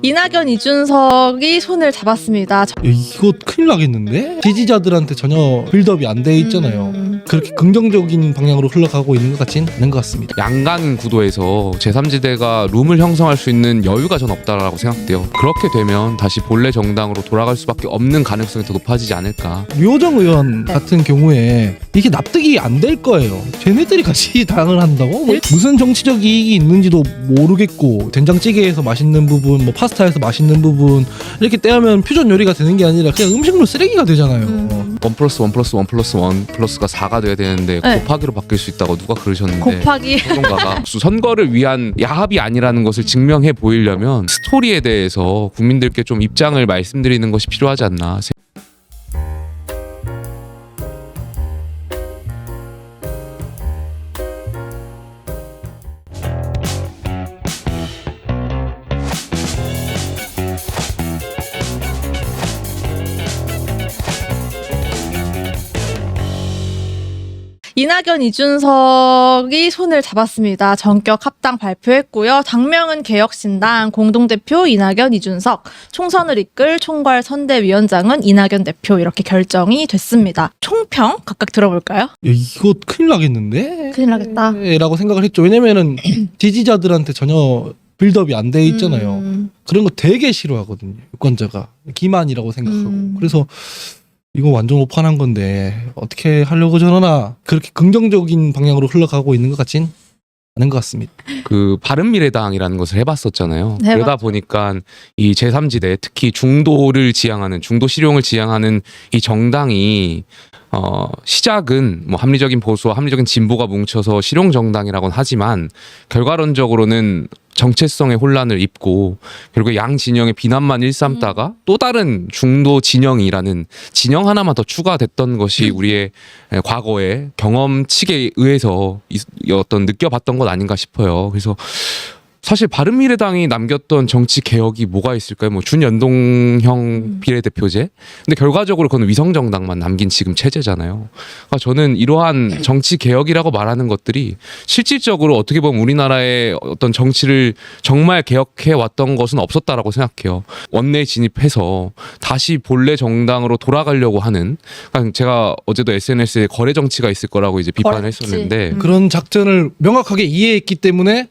이낙연, 이준석이 손을 잡았습니다. 이거 큰일 나겠는데? 지지자들한테 전혀 빌드업이 안 돼 있잖아요. 그렇게 긍정적인 방향으로 흘러가고 있는 것 같진 않은 것 같습니다. 양강 구도에서 제3지대가 룸을 형성할 수 있는 여유가 전 없다라고 생각돼요. 그렇게 되면 다시 본래 정당으로 돌아갈 수밖에 없는 가능성이 더 높아지지 않을까. 류호정 의원 같은 경우에 이게 납득이 안 될 거예요. 쟤네들이 같이 당을 한다고? 뭐 무슨 정치적 이익이 있는지도 모르겠고, 된장찌개에서 맛있는 부분, 뭐 파스타에서 맛있는 부분 이렇게 떼하면 퓨전 요리가 되는 게 아니라 그냥 음식물 쓰레기가 되잖아요. 1+1+1+1+1+가 4가 돼야 되는데 네. 곱하기로 바뀔 수 있다고 누가 그러셨는데, 곱하기. 소송가가 선거를 위한 야합이 아니라는 것을 증명해 보이려면 스토리에 대해서 국민들께 좀 입장을 말씀드리는 것이 필요하지 않나. 이낙연, 이준석이 손을 잡았습니다. 전격 합당 발표했고요. 당명은 개혁신당, 공동대표 이낙연, 이준석, 총선을 이끌 총괄 선대위원장은 이낙연 대표, 이렇게 결정이 됐습니다. 총평 각각 들어볼까요? 이거 큰일 나겠는데? 큰일 나겠다. 라고 생각을 했죠. 왜냐면은 지지자들한테 전혀 빌드업이 안 돼 있잖아요. 그런 거 되게 싫어하거든요. 유권자가. 기만이라고 생각하고. 그래서 이거 완전 오판한 건데 어떻게 하려고 저러나, 그렇게 긍정적인 방향으로 흘러가고 있는 것 같진 않은 것 같습니다. 그 바른미래당이라는 것을 해봤었잖아요. 해봤죠. 그러다 보니까 이 제3지대, 특히 중도를 지향하는, 중도 실용을 지향하는 이 정당이 시작은 뭐 합리적인 보수와 합리적인 진보가 뭉쳐서 실용 정당이라고는 하지만 결과론적으로는 정체성의 혼란을 입고 결국 양 진영의 비난만 일삼다가 또 다른 중도 진영이라는 진영 하나만 더 추가됐던 것이 우리의 과거의 경험치에 의해서 어떤 느껴봤던 것 아닌가 싶어요. 그래서 사실 바른미래당이 남겼던 정치 개혁이 뭐가 있을까요? 뭐 준연동형 비례대표제. 근데 결과적으로 그건 위성정당만 남긴 지금 체제잖아요. 그러니까 저는 이러한 정치 개혁이라고 말하는 것들이 실질적으로 어떻게 보면 우리나라의 어떤 정치를 정말 개혁해 왔던 것은 없었다라고 생각해요. 원내 진입해서 다시 본래 정당으로 돌아가려고 하는. 그러니까 제가 어제도 SNS에 거래 정치가 있을 거라고 이제 비판을 거래지. 했었는데 그런 작전을 명확하게 이해했기 때문에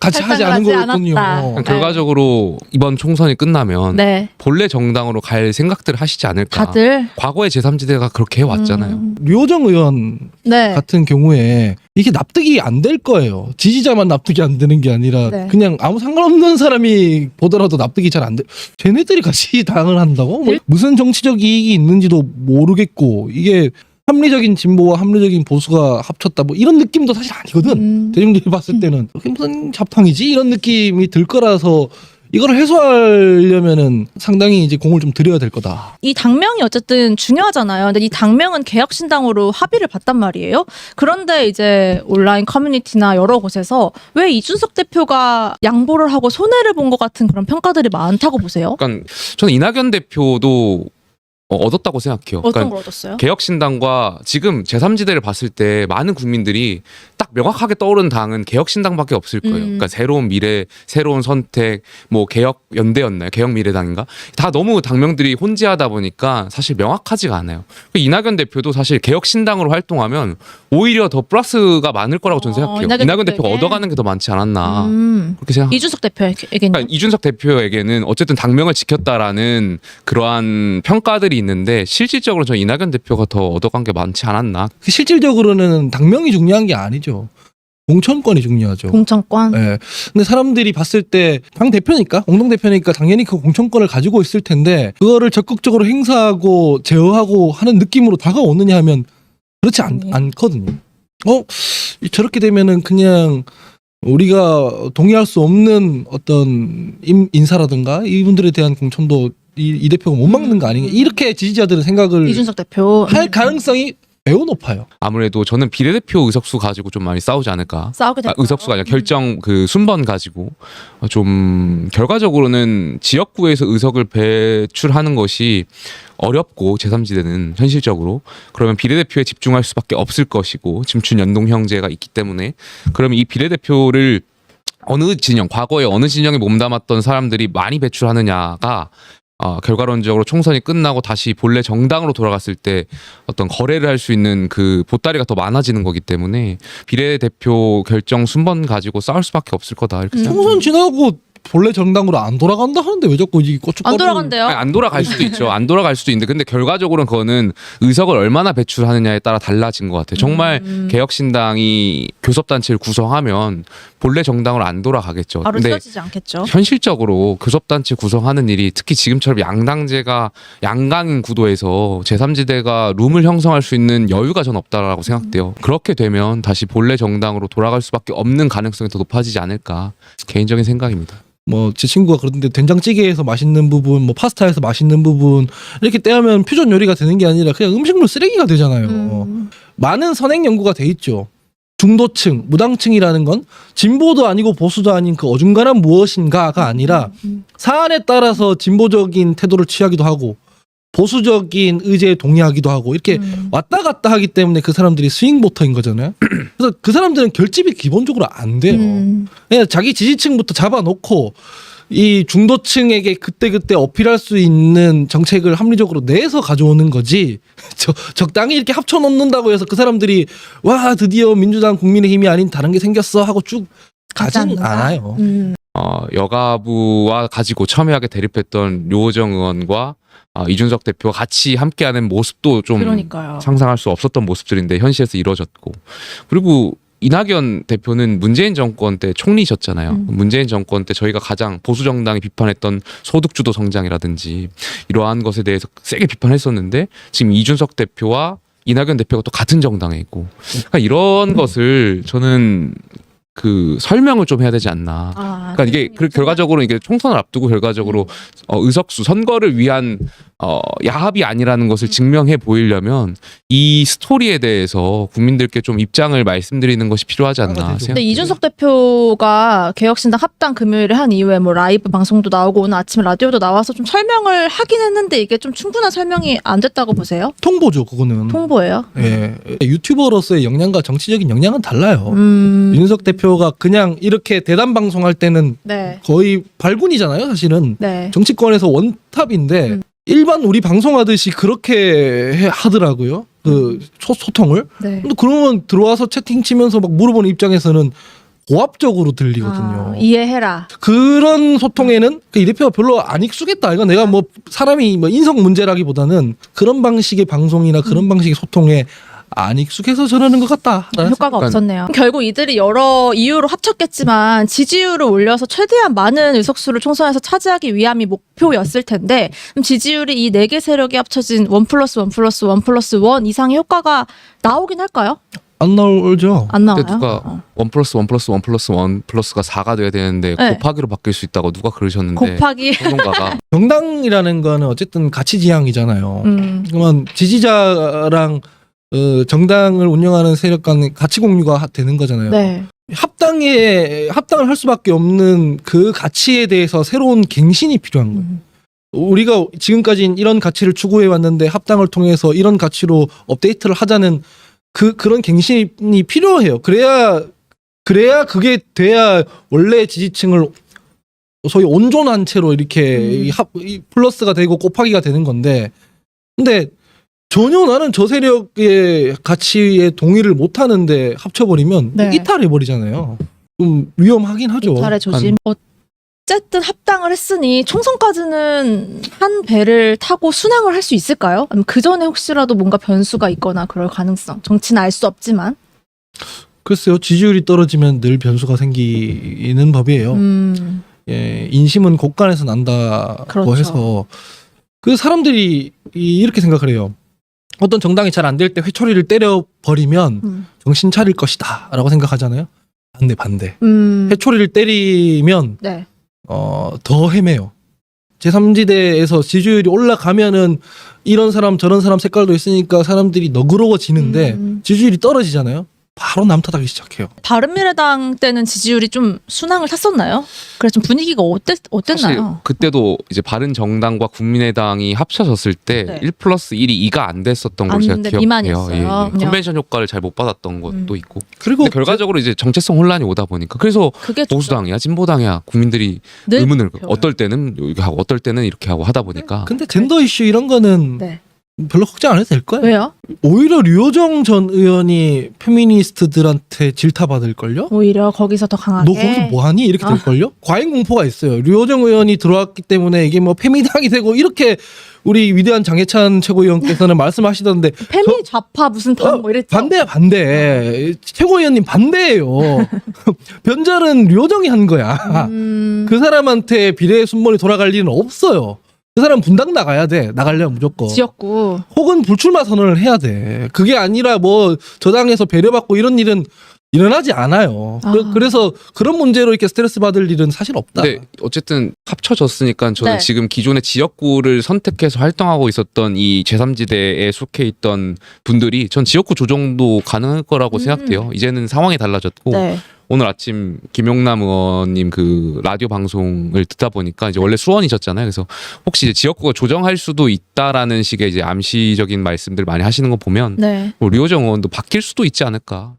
같이 하지 않은 탈당을 하지 거였군요. 않았다. 결과적으로 이번 총선이 끝나면 네. 본래 정당으로 갈 생각들을 하시지 않을까. 다들. 과거에 제3지대가 그렇게 해왔잖아요. 류호정 의원 네. 같은 경우에 이게 납득이 안 될 거예요. 지지자만 납득이 안 되는 게 아니라 네. 그냥 아무 상관없는 사람이 보더라도 납득이 잘 안 돼. 쟤네들이 같이 당을 한다고? 뭐 무슨 정치적 이익이 있는지도 모르겠고, 이게 합리적인 진보와 합리적인 보수가 합쳤다 뭐 이런 느낌도 사실 아니거든. 대중들이 봤을 때는 그게 무슨 잡탕이지 이런 느낌이 들 거라서 이걸 해소하려면은 상당히 이제 공을 좀 들여야 될 거다. 이 당명이 어쨌든 중요하잖아요. 근데 이 당명은 개혁신당으로 합의를 봤단 말이에요. 그런데 이제 온라인 커뮤니티나 여러 곳에서 왜 이준석 대표가 양보를 하고 손해를 본 것 같은 그런 평가들이 많다고 보세요? 그러니까 저는 이낙연 대표도 얻었다고 생각해요. 어떤 그러니까 걸 얻었어요? 개혁신당과 지금 제3지대를 봤을 때 많은 국민들이 딱 명확하게 떠오르는 당은 개혁신당밖에 없을 거예요. 그러니까 새로운 미래, 새로운 선택, 뭐 개혁연대였나요? 개혁미래당인가? 다 너무 당명들이 혼재하다 보니까 사실 명확하지가 않아요. 이낙연 대표도 사실 개혁신당으로 활동하면 오히려 더 플러스가 많을 거라고 저는 생각해요. 이낙연 대표가 대표에게? 얻어가는 게 더 많지 않았나 그렇게 생각합니다. 이준석 대표에게는? 그러니까 이준석 대표에게는 어쨌든 당명을 지켰다라는 그러한 평가들이 있는데 실질적으로 저 이낙연 대표가 더 얻어간 게 많지 않았나. 실질적으로는 당명이 중요한 게 아니죠. 공천권이 중요하죠. 공천권? 예. 근데 사람들이 봤을 때 당 대표니까, 공동 대표니까 당연히 그 공천권을 가지고 있을 텐데 그거를 적극적으로 행사하고 제어하고 하는 느낌으로 다가오느냐 하면 그렇지 않거든요. 저렇게 되면은 그냥 우리가 동의할 수 없는 어떤 인사라든가 이분들에 대한 공천도 이 대표가 못 막는 거 아닌가, 이렇게 지지자들은 생각을 이준석 대표 할 가능성이 매우 높아요. 아무래도 저는 비례대표 의석수 가지고 좀 많이 싸우지 않을까. 싸우게 될 의석수가 아니라 결정 그 순번 가지고 좀 결과적으로는 지역구에서 의석을 배출하는 것이 어렵고 제3지대는 현실적으로 그러면 비례대표에 집중할 수밖에 없을 것이고 지금 준연동형제가 있기 때문에 그러면 이 비례대표를 어느 진영, 과거에 어느 진영에 몸담았던 사람들이 많이 배출하느냐가 결과론적으로 총선이 끝나고 다시 본래 정당으로 돌아갔을 때 어떤 거래를 할 수 있는 그 보따리가 더 많아지는 거기 때문에 비례대표 결정 순번 가지고 싸울 수밖에 없을 거다 이렇게 생각합니다. 총선 지나고 본래 정당으로 안 돌아간다 하는데 왜 자꾸 이 고춧가루 안 돌아간대요. 아니, 안 돌아갈 수도 있죠. 안 돌아갈 수도 있는데 근데 결과적으로는 그거는 의석을 얼마나 배출하느냐에 따라 달라진 것 같아요. 정말 개혁신당이 교섭단체를 구성하면 본래 정당으로 안 돌아가겠죠. 바로 근데 쓰여지지 않겠죠. 현실적으로 교섭단체 구성하는 일이 특히 지금처럼 양당제가 양강인 구도에서 제3지대가 룸을 형성할 수 있는 여유가 전 없다라고 생각돼요. 그렇게 되면 다시 본래 정당으로 돌아갈 수밖에 없는 가능성이 더 높아지지 않을까 개인적인 생각입니다. 뭐 제 친구가 그러던데 된장찌개에서 맛있는 부분, 뭐 파스타에서 맛있는 부분 이렇게 떼하면 퓨전 요리가 되는 게 아니라 그냥 음식물 쓰레기가 되잖아요. 많은 선행 연구가 돼 있죠. 중도층, 무당층이라는 건 진보도 아니고 보수도 아닌 그 어중간한 무엇인가가 아니라 사안에 따라서 진보적인 태도를 취하기도 하고 보수적인 의제에 동의하기도 하고 이렇게 왔다 갔다 하기 때문에 그 사람들이 스윙보터인 거잖아요. 그래서 그 사람들은 결집이 기본적으로 안 돼요. 그냥 자기 지지층부터 잡아놓고 이 중도층에게 그때그때 어필할 수 있는 정책을 합리적으로 내서 가져오는 거지 적당히 이렇게 합쳐놓는다고 해서 그 사람들이 와 드디어 민주당 국민의힘이 아닌 다른 게 생겼어 하고 쭉 가진 않아요. 여가부와 가지고 첨예하게 대립했던 류호정 의원과 이준석 대표가 같이 함께하는 모습도 좀 그러니까요. 상상할 수 없었던 모습들인데 현실에서 이뤄졌고 그리고 이낙연 대표는 문재인 정권 때 총리셨잖아요. 문재인 정권 때 저희가 가장 보수 정당이 비판했던 소득주도 성장이라든지 이러한 것에 대해서 세게 비판했었는데 지금 이준석 대표와 이낙연 대표가 또 같은 정당에 있고 그러니까 이런 것을 저는 그 설명을 좀 해야 되지 않나. 그러니까 이게 결과적으로 이게 총선을 앞두고 결과적으로 의석수 선거를 위한 야합이 아니라는 것을 증명해 보이려면 이 스토리에 대해서 국민들께 좀 입장을 말씀드리는 것이 필요하지 않나 생각합니다. 근데 이준석 대표가 개혁신당 합당 금요일에 한 이후에 뭐 라이브 방송도 나오고 오늘 아침에 라디오도 나와서 좀 설명을 하긴 했는데 이게 좀 충분한 설명이 안 됐다고 보세요? 통보죠, 그거는. 통보예요? 예, 유튜버로서의 역량과 정치적인 역량은 달라요. 윤석 대표가 그냥 이렇게 대담 방송할 때는 네. 거의 발군이잖아요, 사실은. 네. 정치권에서 원탑인데 일반 우리 방송하듯이 그렇게 하더라고요. 그 소통을. 네. 근데 그러면 들어와서 채팅 치면서 막 물어보는 입장에서는 고압적으로 들리거든요. 이해해라. 그런 소통에는 이 대표가 별로 안 익숙했다. 이건 내가 뭐 사람이 뭐 인성 문제라기보다는 그런 방식의 방송이나 그런 방식의 소통에 안 익숙해서 저러는 것 같다. 효과가 없었네요. 결국 이들이 여러 이유로 합쳤겠지만 지지율을 올려서 최대한 많은 의석수를 총선에서 차지하기 위함이 목표였을 텐데 그럼 지지율이 이 4개 세력이 합쳐진 1+1+1+1+1 이상의 효과가 나오긴 할까요? 안 나오죠. 안 나와요? 근데 누가 1+1+1+1+1+가 4가 돼야 되는데 네. 곱하기로 바뀔 수 있다고 누가 그러셨는데 곱하기. 평론가가 정당이라는 거는 어쨌든 가치지향이잖아요. 그러면 지지자랑 정당을 운영하는 세력 간의 가치 공유가 되는 거잖아요. 네. 합당을 할 수밖에 없는 그 가치에 대해서 새로운 갱신이 필요한 거예요. 우리가 지금까지 이런 가치를 추구해 왔는데 합당을 통해서 이런 가치로 업데이트를 하자는 그런 갱신이 필요해요. 그래야 그게 돼야 원래 지지층을 소위 온전한 채로 이렇게 이 플러스가 되고 곱하기가 되는 건데, 근데 전혀 나는 저 세력의 가치에 동의를 못 하는데 합쳐버리면 네. 이탈해버리잖아요. 좀 위험하긴 하죠. 이탈의 조짐. 어쨌든 합당을 했으니 총선까지는 한 배를 타고 순항을 할 수 있을까요? 아니면 그 전에 혹시라도 뭔가 변수가 있거나 그럴 가능성. 정치는 알 수 없지만. 글쎄요. 지지율이 떨어지면 늘 변수가 생기는 법이에요. 예, 인심은 곳간에서 난다고 그렇죠. 해서 그 사람들이 이렇게 생각을 해요. 어떤 정당이 잘 안 될 때 회초리를 때려버리면 정신 차릴 것이다 라고 생각하잖아요. 반대. 회초리를 때리면 네. 더 헤매요. 제3지대에서 지지율이 올라가면은 이런 사람 저런 사람 색깔도 있으니까 사람들이 너그러워지는데 지지율이 떨어지잖아요. 바로 남탓하기 시작해요. 바른미래당 때는 지지율이 좀 순항을 탔었나요? 그래서 좀 분위기가 사실 어땠나요? 그때도 이제 바른정당과 국민의당이 합쳐졌을 때 네. 1+1이 2가 안 됐었던 걸로 안 제가 됐는데 기억해요. 미만이었어요. 컨벤션 효과를 잘 못 받았던 것도 있고. 그리고 근데 결과적으로 이제 정체성 혼란이 오다 보니까 그래서 그게 좀 보수당이야 진보당이야 국민들이 늘 의문을 표현. 어떨 때는 이렇게 하고 어떨 때는 이렇게 하고 하다 보니까 근데 젠더 이슈 이런 거는 네. 별로 걱정 안 해도 될 거예요. 왜요? 오히려 류호정 전 의원이 페미니스트들한테 질타받을걸요? 오히려 거기서 더 강하게. 너 거기서 뭐하니? 이렇게 될걸요? 과잉 공포가 있어요. 류호정 의원이 들어왔기 때문에 이게 뭐 페미당이 되고 이렇게 우리 위대한 장해찬 최고위원께서는 말씀하시던데 페미 좌파 무슨 당 뭐 이랬죠. 반대야 반대. 최고위원님 반대예요. 변절은 류호정이 한 거야. 그 사람한테 비례 순번이 돌아갈 일은 없어요. 그 사람 분당 나가야 돼. 나가려면 무조건. 지역구. 혹은 불출마 선언을 해야 돼. 그게 아니라 뭐 저당에서 배려받고 이런 일은 일어나지 않아요. 아. 그래서 그런 문제로 이렇게 스트레스 받을 일은 사실 없다. 근데 어쨌든 합쳐졌으니까 저는 네. 지금 기존의 지역구를 선택해서 활동하고 있었던 이 제3지대에 속해 있던 분들이 전 지역구 조정도 가능할 거라고 생각돼요. 이제는 상황이 달라졌고 네. 오늘 아침 김용남 의원님 그 라디오 방송을 듣다 보니까 이제 원래 수원이셨잖아요. 그래서 혹시 이제 지역구가 조정할 수도 있다라는 식의 이제 암시적인 말씀들 많이 하시는 거 보면 네. 뭐 류호정 의원도 바뀔 수도 있지 않을까.